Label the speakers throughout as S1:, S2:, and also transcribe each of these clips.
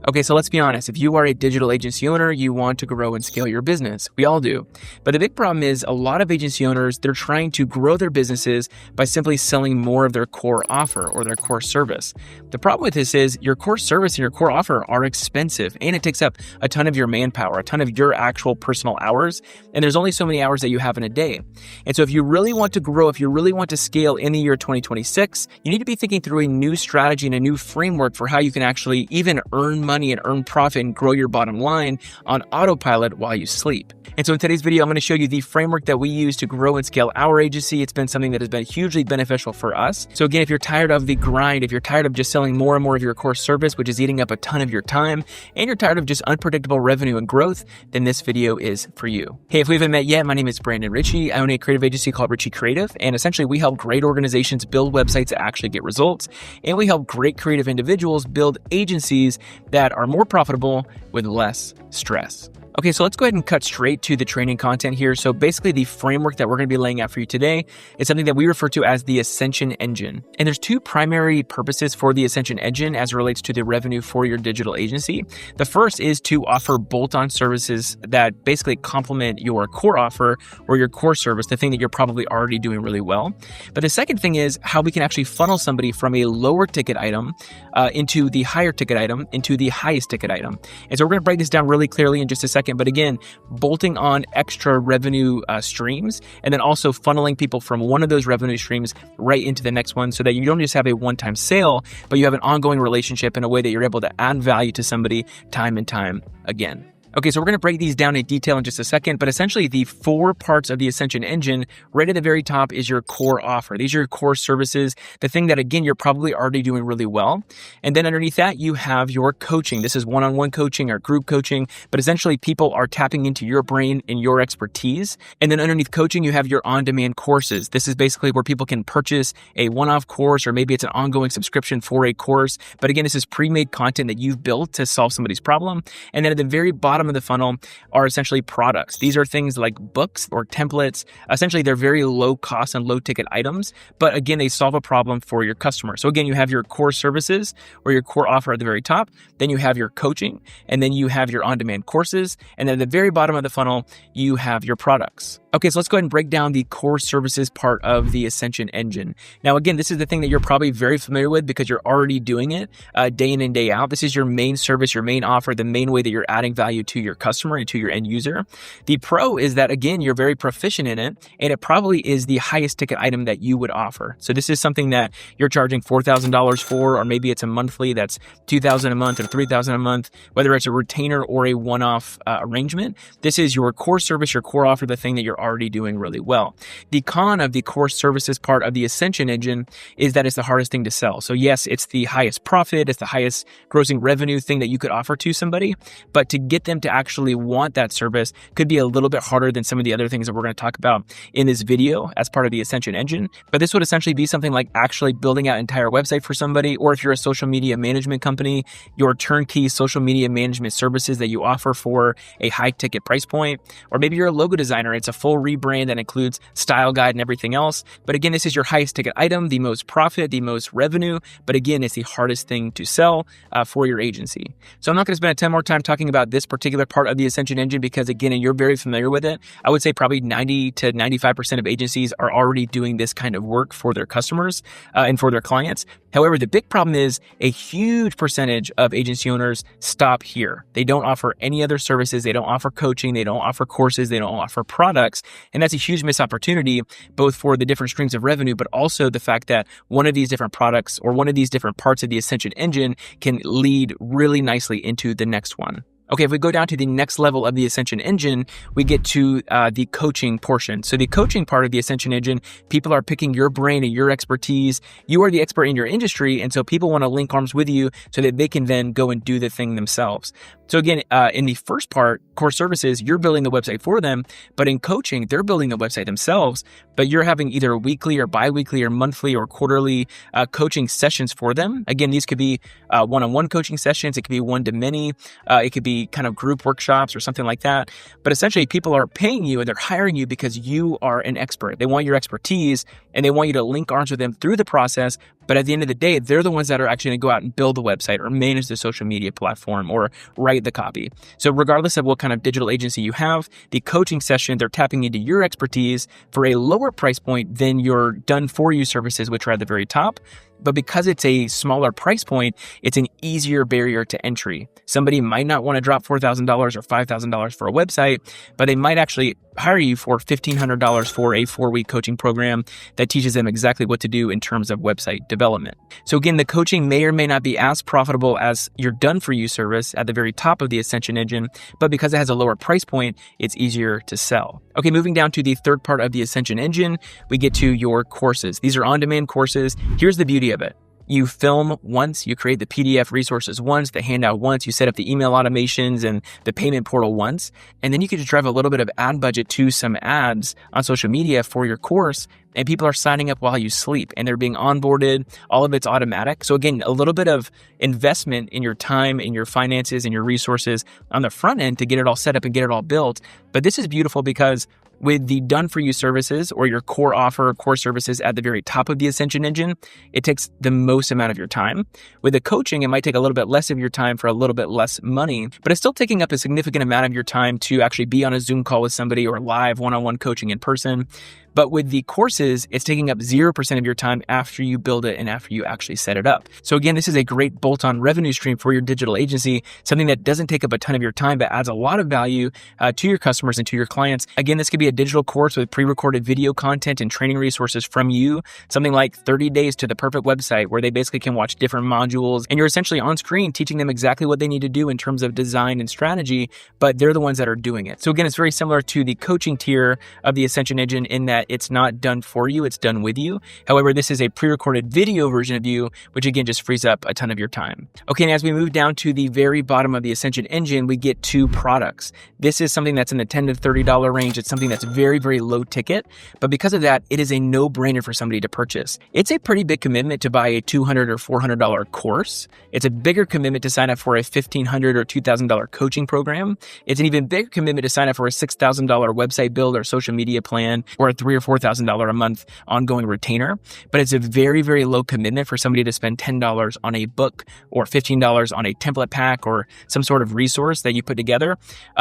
S1: Okay, so let's be honest. If you are a digital agency owner, you want to grow and scale your business. We all do. But the big problem is a lot of agency owners, they're trying to grow their businesses by simply selling more of their core offer or their core service. The problem with this is your core service and your core offer are expensive, and it takes up a ton of your manpower, a ton of your actual personal hours, and there's only so many hours that you have in a day. And so if you really want to grow, if you really want to scale in the year 2026, you need to be thinking through a new strategy and a new framework for how you can actually even earn money and earn profit and grow your bottom line on autopilot while you sleep. And so in today's video, I'm going to show you the framework that we use to grow and scale our agency. It's been something that has been hugely beneficial for us. So again, if you're tired of the grind, if you're tired of just selling more and more of your core service, which is eating up a ton of your time, and you're tired of just unpredictable revenue and growth, then this video is for you. Hey, if we haven't met yet, my name is Brandon Ritchie. I own a creative agency called Ritchie Creative, and essentially we help great organizations build websites that actually get results, and we help great creative individuals build agencies that are more profitable with less stress. Okay, so let's go ahead and cut straight to the training content here. So basically the framework that we're going to be laying out for you today is something that we refer to as the Ascension Engine. And there's two primary purposes for the Ascension Engine as it relates to the revenue for your digital agency. The first is to offer bolt-on services that basically complement your core offer or your core service, the thing that you're probably already doing really well. But the second thing is how we can actually funnel somebody from a lower ticket item into the higher ticket item, into the highest ticket item. And so we're going to break this down really clearly in just a second. But again, bolting on extra revenue streams, and then also funneling people from one of those revenue streams right into the next one so that you don't just have a one-time sale, but you have an ongoing relationship in a way that you're able to add value to somebody time and time again. Okay, so we're going to break these down in detail in just a second, but essentially the four parts of the Ascension Engine, right at the very top is your core offer. These are your core services, the thing that, again, you're probably already doing really well. And then underneath that, you have your coaching. This is one-on-one coaching or group coaching, but essentially people are tapping into your brain and your expertise. And then underneath coaching, you have your on-demand courses. This is basically where people can purchase a one-off course, or maybe it's an ongoing subscription for a course. But again, this is pre-made content that you've built to solve somebody's problem. And then at the very bottom of the funnel are essentially products. These are things like books or templates. Essentially, they're very low cost and low ticket items, but again, they solve a problem for your customer. So again, you have your core services or your core offer at the very top, then you have your coaching, and then you have your on-demand courses, and then at the very bottom of the funnel, you have your products. Okay, so let's go ahead and break down the core services part of the Ascension Engine. Now, again, this is the thing that you're probably very familiar with because you're already doing it day in and day out. This is your main service, your main offer, the main way that you're adding value to your customer and to your end user. The pro is that, again, you're very proficient in it, and it probably is the highest ticket item that you would offer. So this is something that you're charging $4,000 for, or maybe it's a monthly that's $2,000 a month or $3,000 a month, whether it's a retainer or a one-off arrangement. This is your core service, your core offer, the thing that you're already doing really well. The con of the core services part of the Ascension Engine is that it's the hardest thing to sell. So yes, it's the highest profit, it's the highest grossing revenue thing that you could offer to somebody, but to get them to actually want that service could be a little bit harder than some of the other things that we're going to talk about in this video as part of the Ascension Engine. But this would essentially be something like actually building out an entire website for somebody, or if you're a social media management company, your turnkey social media management services that you offer for a high ticket price point, or maybe you're a logo designer, it's a full rebrand that includes style guide and everything else. But again, this is your highest ticket item, the most profit, the most revenue, but again, it's the hardest thing to sell for your agency. So I'm not going to spend a ton more time talking about this particular part of the Ascension Engine because, again, and you're very familiar with it. I would say probably 90 to 95% of agencies are already doing this kind of work for their customers and for their clients. However, the big problem is a huge percentage of agency owners stop here. They don't offer any other services. They don't offer coaching. They don't offer courses. They don't offer products. And that's a huge missed opportunity, both for the different streams of revenue, but also the fact that one of these different products or one of these different parts of the Ascension Engine can lead really nicely into the next one. Okay, if we go down to the next level of the Ascension Engine, we get to the coaching portion. So the coaching part of the Ascension Engine, people are picking your brain and your expertise. You are the expert in your industry, and so people want to link arms with you so that they can then go and do the thing themselves. So again, in the first part, core services, you're building the website for them, but in coaching, they're building the website themselves, but you're having either weekly or bi-weekly or monthly or quarterly coaching sessions for them. Again, these could be one-on-one coaching sessions. It could be one-to-many. It could be kind of group workshops or something like that. But essentially, people are paying you and they're hiring you because you are an expert. They want your expertise and they want you to link arms with them through the process. But at the end of the day, they're the ones that are actually going to go out and build the website or manage the social media platform or write the copy. So regardless of what kind of digital agency you have, the coaching session, they're tapping into your expertise for a lower price point than your done for you services, which are at the very top. But because it's a smaller price point, it's an easier barrier to entry. Somebody might not want to drop $4,000 or $5,000 for a website, but they might actually hire you for $1,500 for a 4-week coaching program that teaches them exactly what to do in terms of website development. So again, the coaching may or may not be as profitable as your done for you service at the very top of the Ascension Engine, but because it has a lower price point, it's easier to sell. Okay, moving down to the third part of the Ascension Engine, we get to your courses. These are on-demand courses. Here's the beauty of it. You film once, you create the PDF resources once, the handout once, you set up the email automations and the payment portal once, and then you can just drive a little bit of ad budget to some ads on social media for your course, and people are signing up while you sleep and they're being onboarded. All of it's automatic. So again, a little bit of investment in your time, in your finances, and your resources on the front end to get it all set up and get it all built. But this is beautiful because with the done for you services or your core offer, core services at the very top of the Ascension Engine, it takes the most amount of your time. With the coaching, it might take a little bit less of your time for a little bit less money, but it's still taking up a significant amount of your time to actually be on a Zoom call with somebody or live one-on-one coaching in person. But with the courses, it's taking up 0% of your time after you build it and after you actually set it up. So again, this is a great bolt-on revenue stream for your digital agency, something that doesn't take up a ton of your time, but adds a lot of value to your customers and to your clients. Again, this could be a digital course with pre-recorded video content and training resources from you, something like 30 days to the perfect website where they basically can watch different modules and you're essentially on screen teaching them exactly what they need to do in terms of design and strategy, but they're the ones that are doing it. So again, it's very similar to the coaching tier of the Ascension Engine in that it's not done for you, it's done with you. However, this is a pre-recorded video version of you, which again just frees up a ton of your time. Okay, and as we move down to the very bottom of the Ascension Engine, we get 2 products. This is something that's in the $10 to $30 range. It's something that's very, very low ticket, but because of that, it is a no-brainer for somebody to purchase. It's a pretty big commitment to buy a $200 or $400 course. It's a bigger commitment to sign up for a $1,500 or $2,000 coaching program. It's an even bigger commitment to sign up for a $6,000 website build or social media plan or a $3,000 or $4,000 a month ongoing retainer. But it's a very, very low commitment for somebody to spend $10 on a book or $15 on a template pack or some sort of resource that you put together.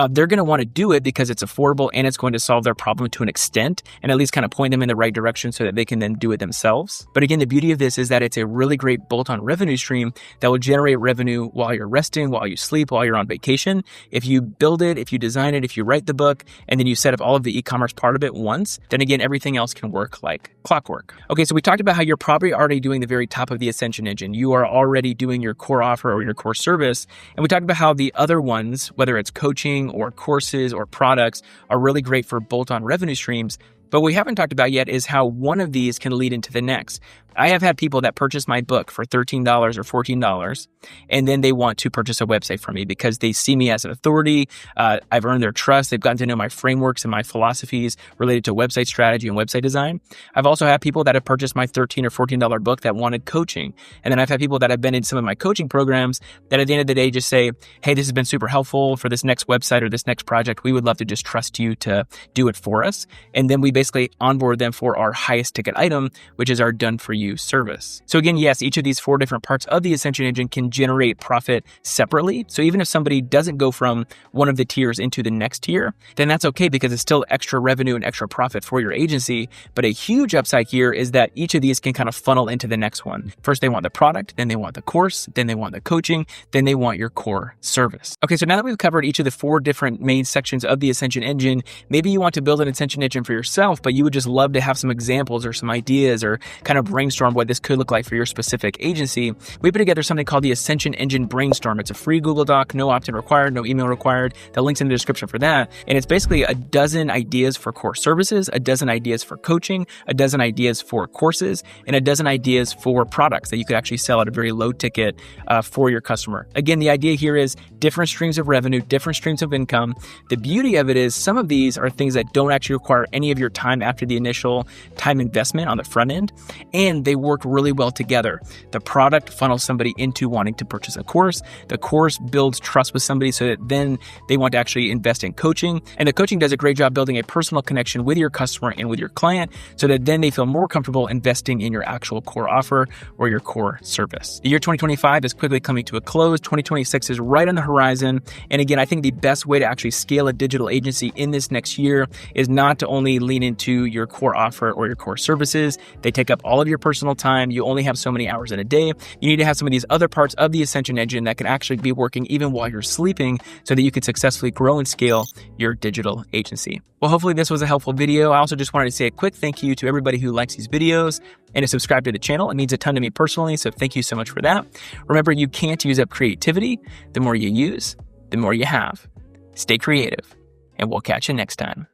S1: They're going to want to do it because it's affordable and it's going to solve their problem to an extent and at least kind of point them in the right direction so that they can then do it themselves. But again, the beauty of this is that it's a really great bolt-on revenue stream that will generate revenue while you're resting, while you sleep, while you're on vacation. If you build it, if you design it, if you write the book, and then you set up all of the e-commerce part of it once, then again, everything else can work like clockwork. Okay, so we talked about how you're probably already doing the very top of the Ascension Engine. You are already doing your core offer or your core service. And we talked about how the other ones, whether it's coaching or courses or products, are really great for bolt-on revenue streams. But what we haven't talked about yet is how one of these can lead into the next. I have had people that purchase my book for $13 or $14, and then they want to purchase a website from me because they see me as an authority. I've earned their trust. They've gotten to know my frameworks and my philosophies related to website strategy and website design. I've also had people that have purchased my $13 or $14 book that wanted coaching. And then I've had people that have been in some of my coaching programs that at the end of the day just say, hey, this has been super helpful for this next website or this next project. We would love to just trust you to do it for us. And then we basically onboard them for our highest ticket item, which is our done for you service. So again, yes, each of these 4 different parts of the Ascension Engine can generate profit separately. So even if somebody doesn't go from one of the tiers into the next tier, then that's okay because it's still extra revenue and extra profit for your agency. But a huge upside here is that each of these can kind of funnel into the next one. First, they want the product, then they want the course, then they want the coaching, then they want your core service. Okay, so now that we've covered each of the 4 different main sections of the Ascension Engine, maybe you want to build an Ascension Engine for yourself yourself, but you would just love to have some examples or some ideas or kind of brainstorm what this could look like for your specific agency, we put together something called the Ascension Engine Brainstorm. It's a free Google Doc, no opt-in required, no email required. The link's in the description for that. And it's basically a dozen ideas for core services, a dozen ideas for coaching, a dozen ideas for courses, and a dozen ideas for products that you could actually sell at a very low ticket for your customer. Again, the idea here is different streams of revenue, different streams of income. The beauty of it is some of these are things that don't actually require any of your time after the initial time investment on the front end, and they work really well together. The product funnels somebody into wanting to purchase a course. The course builds trust with somebody so that then they want to actually invest in coaching. And the coaching does a great job building a personal connection with your customer and with your client so that then they feel more comfortable investing in your actual core offer or your core service. The year 2025 is quickly coming to a close. 2026 is right on the horizon. And again, I think the best way to actually scale a digital agency in this next year is not to only lean into your core offer or your core services. They take up all of your personal time. You only have so many hours in a day. You need to have some of these other parts of the Ascension Engine that can actually be working even while you're sleeping so that you can successfully grow and scale your digital agency. Well, hopefully this was a helpful video. I also just wanted to say a quick thank you to everybody who likes these videos and to subscribe to the channel. It means a ton to me personally, so thank you so much for that. Remember, you can't use up creativity. The more you use, the more you have. Stay creative, and we'll catch you next time.